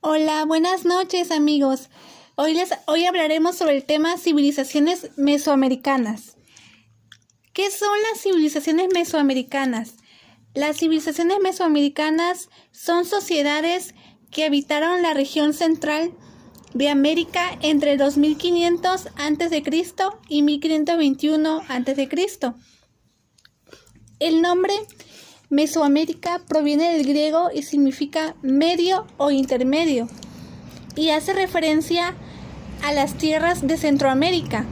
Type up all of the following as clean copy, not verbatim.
Hola, buenas noches amigos. Hoy hablaremos sobre el tema civilizaciones mesoamericanas. ¿Qué son las civilizaciones mesoamericanas? Las civilizaciones mesoamericanas son sociedades que habitaron la región central de América entre 2500 a.C. y 1521 a.C. El nombre Mesoamérica proviene del griego y significa medio o intermedio y hace referencia a las tierras de Centroamérica.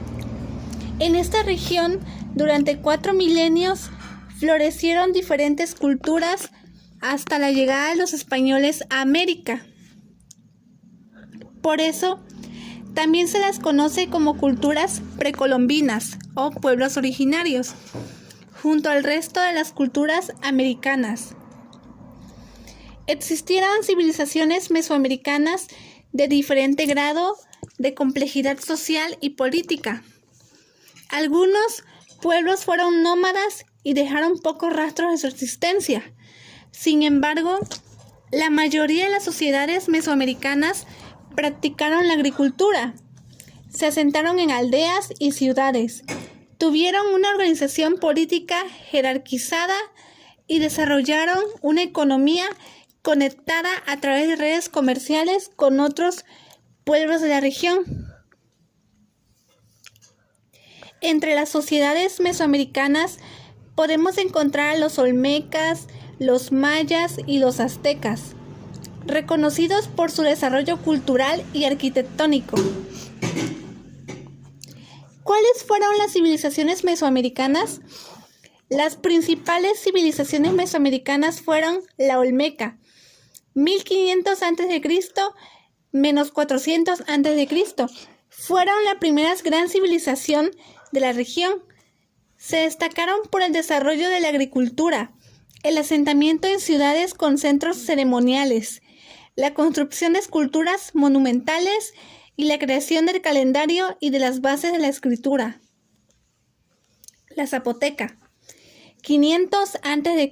En esta región, durante 4 milenios, florecieron diferentes culturas hasta la llegada de los españoles a América. Por eso, también se las conoce como culturas precolombinas o pueblos originarios, junto al resto de las culturas americanas. Existieron civilizaciones mesoamericanas de diferente grado de complejidad social y política. Algunos pueblos fueron nómadas y dejaron pocos rastros de su existencia. Sin embargo, la mayoría de las sociedades mesoamericanas practicaron la agricultura, se asentaron en aldeas y ciudades, tuvieron una organización política jerarquizada y desarrollaron una economía conectada a través de redes comerciales con otros pueblos de la región. Entre las sociedades mesoamericanas podemos encontrar a los olmecas, los mayas y los aztecas, reconocidos por su desarrollo cultural y arquitectónico. ¿Cuáles fueron las civilizaciones mesoamericanas? Las principales civilizaciones mesoamericanas fueron la olmeca, 1500 a.C. menos 400 a.C. Fueron la primera gran civilización de la región. Se destacaron por el desarrollo de la agricultura, el asentamiento en ciudades con centros ceremoniales, la construcción de esculturas monumentales y la creación del calendario y de las bases de la escritura. La zapoteca, 500 a.C.,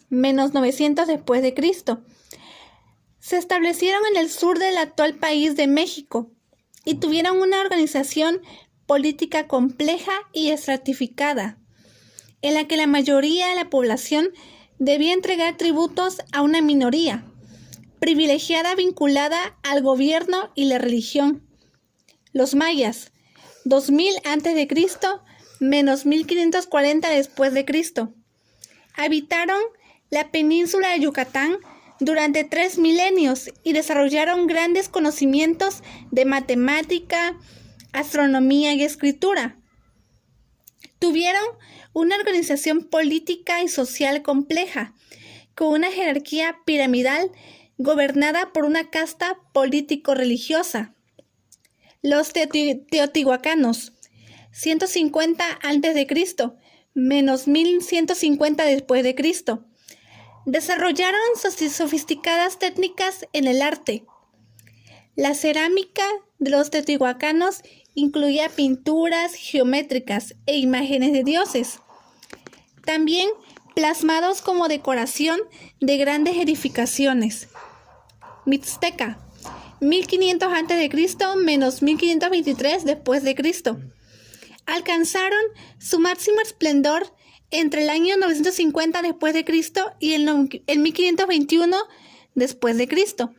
menos 900 después de Cristo. Se establecieron en el sur del actual país de México y tuvieron una organización política compleja y estratificada, en la que la mayoría de la población debía entregar tributos a una minoría privilegiada vinculada al gobierno y la religión. Los mayas, 2000 a.C., menos 1540 después de Cristo. Habitaron la península de Yucatán durante 3 milenios y desarrollaron grandes conocimientos de matemática, astronomía y escritura. Tuvieron una organización política y social compleja, con una jerarquía piramidal gobernada por una casta político-religiosa. Los teotihuacanos, 150 a.C., menos 1150 después de Cristo. Desarrollaron sofisticadas técnicas en el arte. La cerámica de los teotihuacanos incluía pinturas geométricas e imágenes de dioses, también plasmados como decoración de grandes edificaciones. Mixteca, 1500 a.C., menos 1523 después de Cristo. Alcanzaron su máximo esplendor entre el año 950 después de Cristo y el 1521 después de Cristo,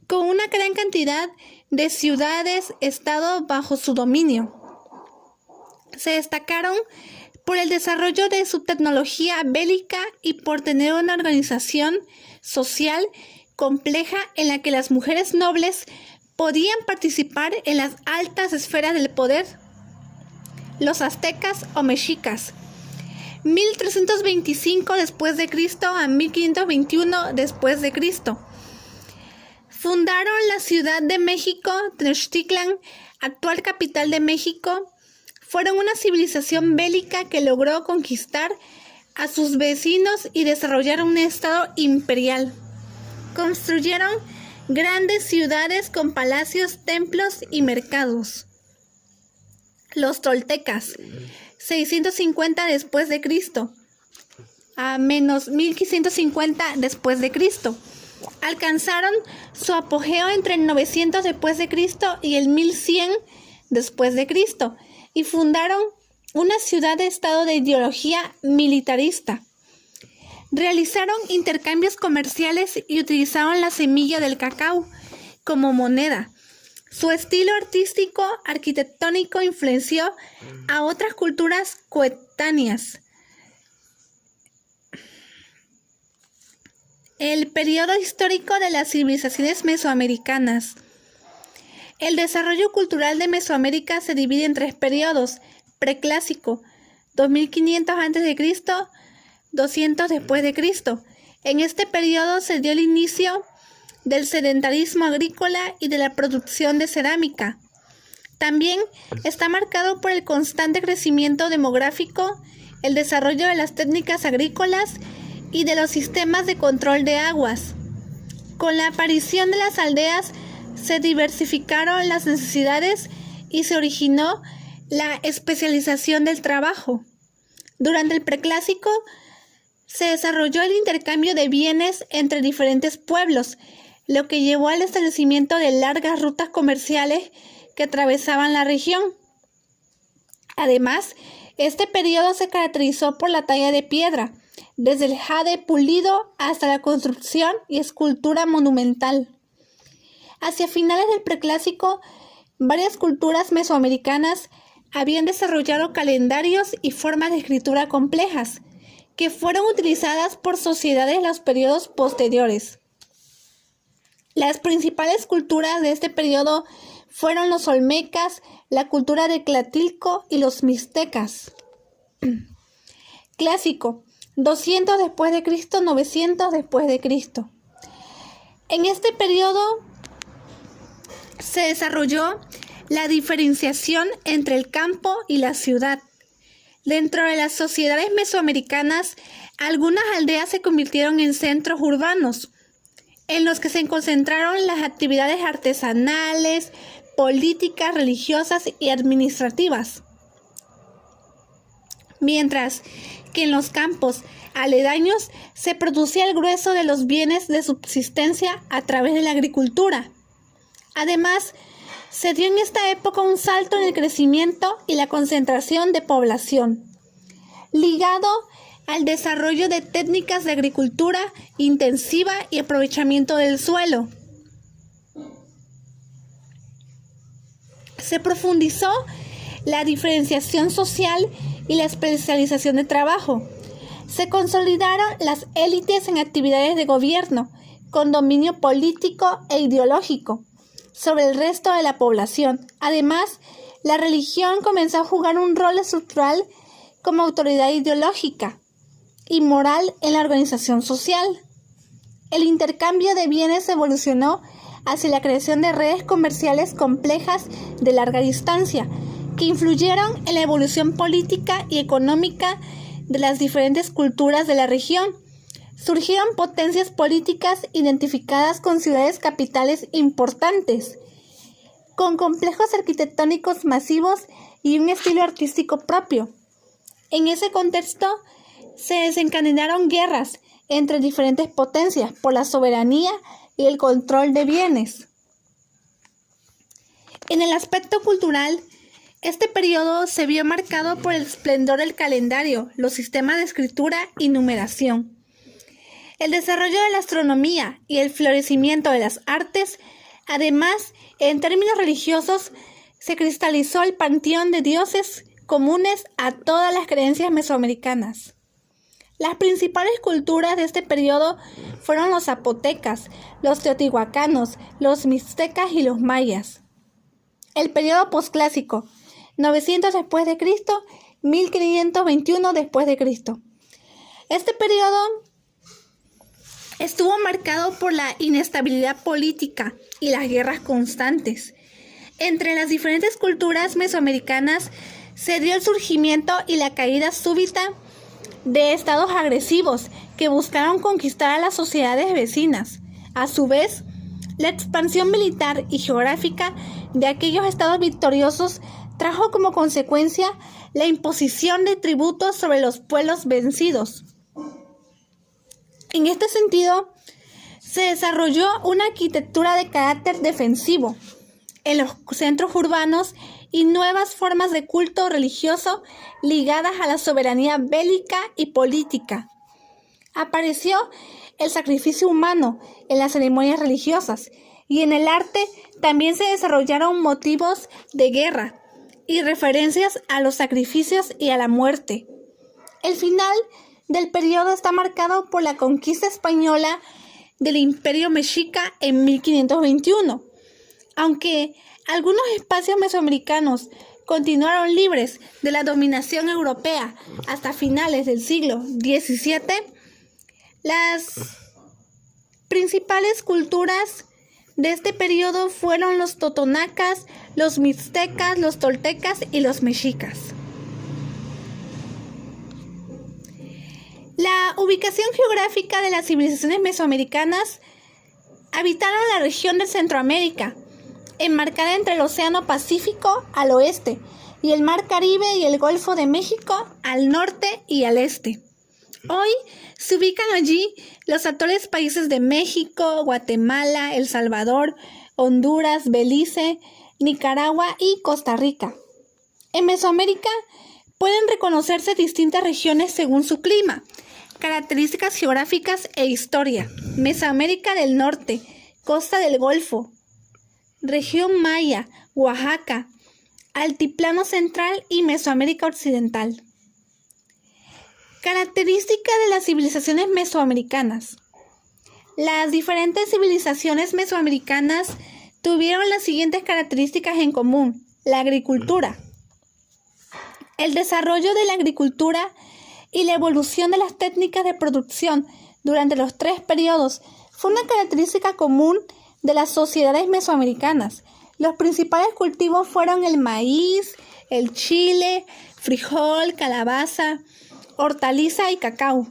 con una gran cantidad de ciudades-estado bajo su dominio. Se destacaron por el desarrollo de su tecnología bélica y por tener una organización social compleja en la que las mujeres nobles podían participar en las altas esferas del poder. Los aztecas o mexicas, 1325 después de Cristo a 1521 después de Cristo. Fundaron la Ciudad de México, Tenochtitlan, actual capital de México. Fueron una civilización bélica que logró conquistar a sus vecinos y desarrollar un estado imperial. Construyeron grandes ciudades con palacios, templos y mercados. Los toltecas, 650 después de Cristo a menos 1550 después de Cristo. alcanzaron su apogeo entre el 900 después de Cristo y el 1100 después de Cristo y fundaron una ciudad-estado de ideología militarista. Realizaron intercambios comerciales y utilizaron la semilla del cacao como moneda. Su estilo artístico arquitectónico influenció a otras culturas coetáneas. El periodo histórico de las civilizaciones mesoamericanas. El desarrollo cultural de Mesoamérica se divide en tres periodos: preclásico, 2500 a.C., 200 después de Cristo. En este periodo se dio el inicio del sedentarismo agrícola y de la producción de cerámica. También está marcado por el constante crecimiento demográfico, el desarrollo de las técnicas agrícolas y de los sistemas de control de aguas. Con la aparición de las aldeas se diversificaron las necesidades y se originó la especialización del trabajo. Durante el preclásico se desarrolló el intercambio de bienes entre diferentes pueblos, lo que llevó al establecimiento de largas rutas comerciales que atravesaban la región. Además, este periodo se caracterizó por la talla de piedra, desde el jade pulido hasta la construcción y escultura monumental. Hacia finales del preclásico, varias culturas mesoamericanas habían desarrollado calendarios y formas de escritura complejas, que fueron utilizadas por sociedades en los periodos posteriores. Las principales culturas de este periodo fueron los olmecas, la cultura de Tlatilco y los mixtecas. Clásico, 200 después de Cristo, 900 después de Cristo. En este periodo se desarrolló la diferenciación entre el campo y la ciudad. Dentro de las sociedades mesoamericanas, algunas aldeas se convirtieron en centros urbanos, en los que se concentraron las actividades artesanales, políticas, religiosas y administrativas. Mientras que en los campos aledaños se producía el grueso de los bienes de subsistencia a través de la agricultura. Además, se dio en esta época un salto en el crecimiento y la concentración de población, ligado al desarrollo de técnicas de agricultura intensiva y aprovechamiento del suelo. Se profundizó la diferenciación social y la especialización de trabajo. Se consolidaron las élites en actividades de gobierno, con dominio político e ideológico sobre el resto de la población. Además, la religión comenzó a jugar un rol estructural como autoridad ideológica y moral en la organización social. El intercambio de bienes evolucionó hacia la creación de redes comerciales complejas de larga distancia, que influyeron en la evolución política y económica de las diferentes culturas de la región. Surgieron potencias políticas identificadas con ciudades capitales importantes, con complejos arquitectónicos masivos y un estilo artístico propio. En ese contexto, se desencadenaron guerras entre diferentes potencias por la soberanía y el control de bienes. En el aspecto cultural, este periodo se vio marcado por el esplendor del calendario, los sistemas de escritura y numeración. El desarrollo de la astronomía y el florecimiento de las artes. Además, en términos religiosos, se cristalizó el panteón de dioses comunes a todas las creencias mesoamericanas. Las principales culturas de este periodo fueron los zapotecas, los teotihuacanos, los mixtecas y los mayas. El periodo posclásico, 900 después de Cristo, 1521 después de Cristo. Este periodo estuvo marcado por la inestabilidad política y las guerras constantes. Entre las diferentes culturas mesoamericanas se dio el surgimiento y la caída súbita de estados agresivos que buscaron conquistar a las sociedades vecinas. A su vez, la expansión militar y geográfica de aquellos estados victoriosos trajo como consecuencia la imposición de tributos sobre los pueblos vencidos. En este sentido, Se desarrolló una arquitectura de carácter defensivo en los centros urbanos y nuevas formas de culto religioso ligadas a la soberanía bélica y política. Apareció el sacrificio humano en las ceremonias religiosas y en el arte también se desarrollaron motivos de guerra y referencias a los sacrificios y a la muerte. El final del periodo está marcado por la conquista española del Imperio Mexica en 1521. Aunque algunos espacios mesoamericanos continuaron libres de la dominación europea hasta finales del siglo XVII, las principales culturas de este periodo fueron los totonacas, los mixtecas, los toltecas y los mexicas. La ubicación geográfica de las civilizaciones mesoamericanas habitaron la región de Centroamérica, enmarcada entre el Océano Pacífico al oeste y el Mar Caribe y el Golfo de México al norte y al este. Hoy se ubican allí los actuales países de México, Guatemala, El Salvador, Honduras, Belice, Nicaragua y Costa Rica. En Mesoamérica pueden reconocerse distintas regiones según su clima, características geográficas e historia. Mesoamérica del Norte, Costa del Golfo, Región Maya, Oaxaca, Altiplano Central y Mesoamérica Occidental. Característica de las civilizaciones mesoamericanas. Las diferentes civilizaciones mesoamericanas tuvieron las siguientes características en común. La agricultura. El desarrollo de la agricultura y la evolución de las técnicas de producción durante los 3 periodos fue una característica común de las sociedades mesoamericanas. Los principales cultivos fueron el maíz, el chile, frijol, calabaza, hortaliza y cacao,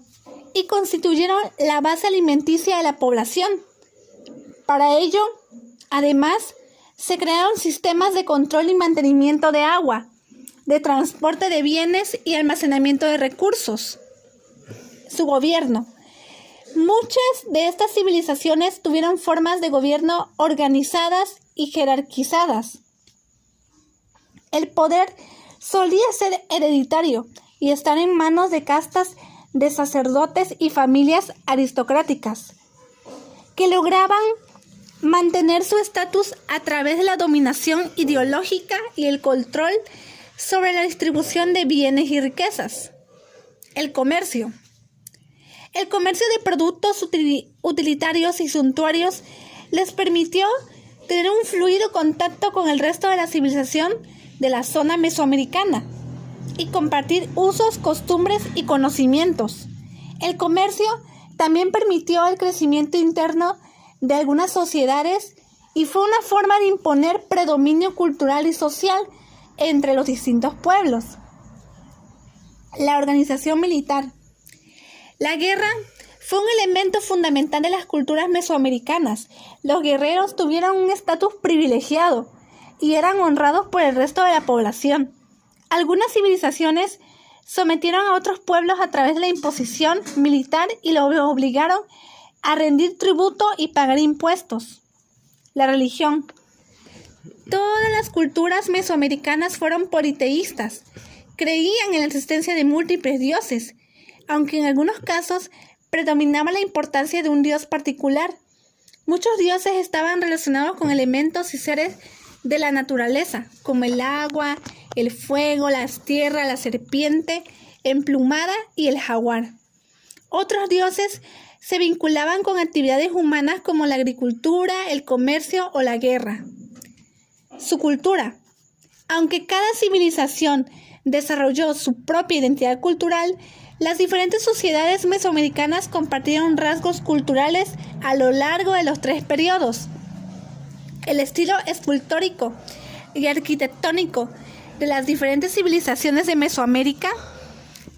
y constituyeron la base alimenticia de la población. Para ello, además, se crearon sistemas de control y mantenimiento de agua, de transporte de bienes y almacenamiento de recursos. Su gobierno. Muchas de estas civilizaciones tuvieron formas de gobierno organizadas y jerarquizadas. El poder solía ser hereditario y estar en manos de castas de sacerdotes y familias aristocráticas, que lograban mantener su estatus a través de la dominación ideológica y el control sobre la distribución de bienes y riquezas. El comercio. El comercio de productos utilitarios y suntuarios les permitió tener un fluido contacto con el resto de la civilización de la zona mesoamericana y compartir usos, costumbres y conocimientos. El comercio también permitió el crecimiento interno de algunas sociedades y fue una forma de imponer predominio cultural y social entre los distintos pueblos. La organización militar. La guerra fue un elemento fundamental de las culturas mesoamericanas. Los guerreros tuvieron un estatus privilegiado y eran honrados por el resto de la población. Algunas civilizaciones sometieron a otros pueblos a través de la imposición militar y los obligaron a rendir tributo y pagar impuestos. La religión. Todas las culturas mesoamericanas fueron politeístas. Creían en la existencia de múltiples dioses, aunque en algunos casos predominaba la importancia de un dios particular. Muchos dioses estaban relacionados con elementos y seres de la naturaleza, como el agua, el fuego, la tierra, la serpiente emplumada y el jaguar. Otros dioses se vinculaban con actividades humanas como la agricultura, el comercio o la guerra. Su cultura. Aunque cada civilización desarrolló su propia identidad cultural, las diferentes sociedades mesoamericanas compartieron rasgos culturales a lo largo de los 3 periodos. El estilo escultórico y arquitectónico de las diferentes civilizaciones de Mesoamérica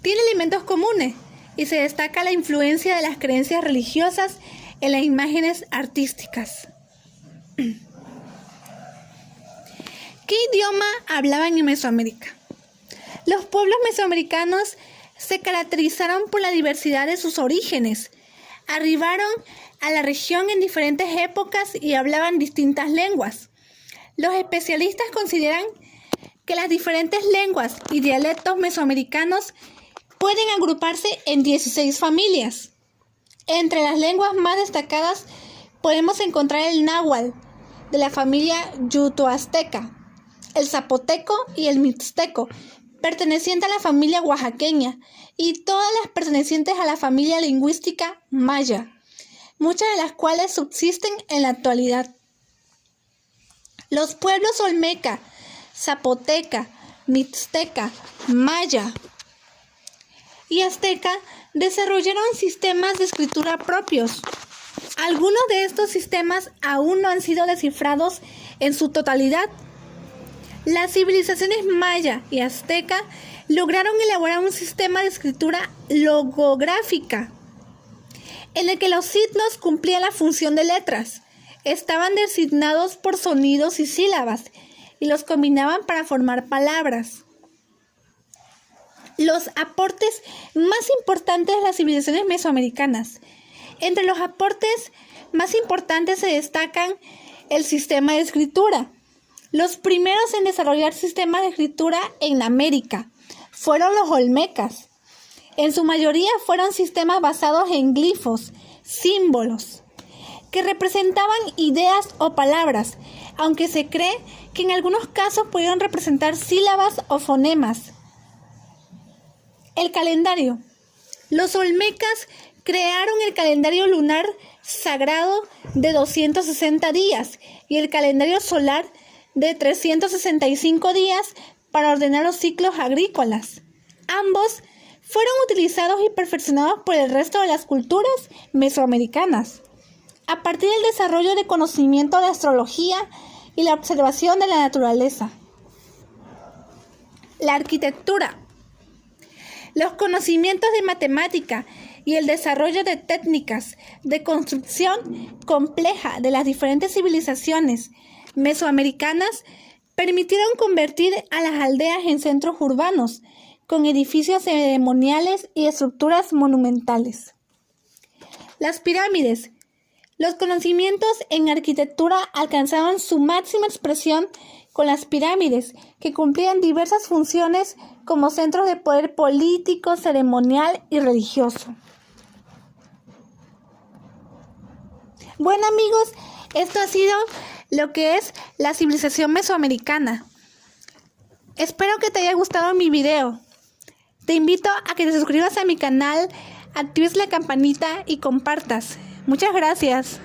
tiene elementos comunes y se destaca la influencia de las creencias religiosas en las imágenes artísticas. ¿Qué idioma hablaban en Mesoamérica? Los pueblos mesoamericanos se caracterizaron por la diversidad de sus orígenes. Arribaron a la región en diferentes épocas y hablaban distintas lenguas. Los especialistas consideran que las diferentes lenguas y dialectos mesoamericanos pueden agruparse en 16 familias. Entre las lenguas más destacadas podemos encontrar el náhuatl, de la familia yuto-azteca, el zapoteco y el mixteco, perteneciente a la familia oaxaqueña, y todas las pertenecientes a la familia lingüística maya, muchas de las cuales subsisten en la actualidad. Los pueblos olmeca, zapoteca, mixteca, maya y azteca desarrollaron sistemas de escritura propios. Algunos de estos sistemas aún no han sido descifrados en su totalidad. Las civilizaciones maya y azteca lograron elaborar un sistema de escritura logográfica, en el que los signos cumplían la función de letras, estaban designados por sonidos y sílabas, y los combinaban para formar palabras. Los aportes más importantes de las civilizaciones mesoamericanas. Entre los aportes más importantes se destacan el sistema de escritura. Los primeros en desarrollar sistemas de escritura en América fueron los olmecas. En su mayoría fueron sistemas basados en glifos, símbolos, que representaban ideas o palabras, aunque se cree que en algunos casos pudieron representar sílabas o fonemas. El calendario. Los olmecas crearon el calendario lunar sagrado de 260 días y el calendario solar de 365 días para ordenar los ciclos agrícolas. Ambos fueron utilizados y perfeccionados por el resto de las culturas mesoamericanas, a partir del desarrollo de conocimiento de astrología y la observación de la naturaleza. La arquitectura. Los conocimientos de matemática y el desarrollo de técnicas de construcción compleja de las diferentes civilizaciones mesoamericanas permitieron convertir a las aldeas en centros urbanos, con edificios ceremoniales y estructuras monumentales. Las pirámides. Los conocimientos en arquitectura alcanzaban su máxima expresión con las pirámides, que cumplían diversas funciones como centros de poder político, ceremonial y religioso. Bueno, amigos, esto ha sido lo que es la civilización mesoamericana. Espero que te haya gustado mi video. Te invito a que te suscribas a mi canal, actives la campanita y compartas. Muchas gracias.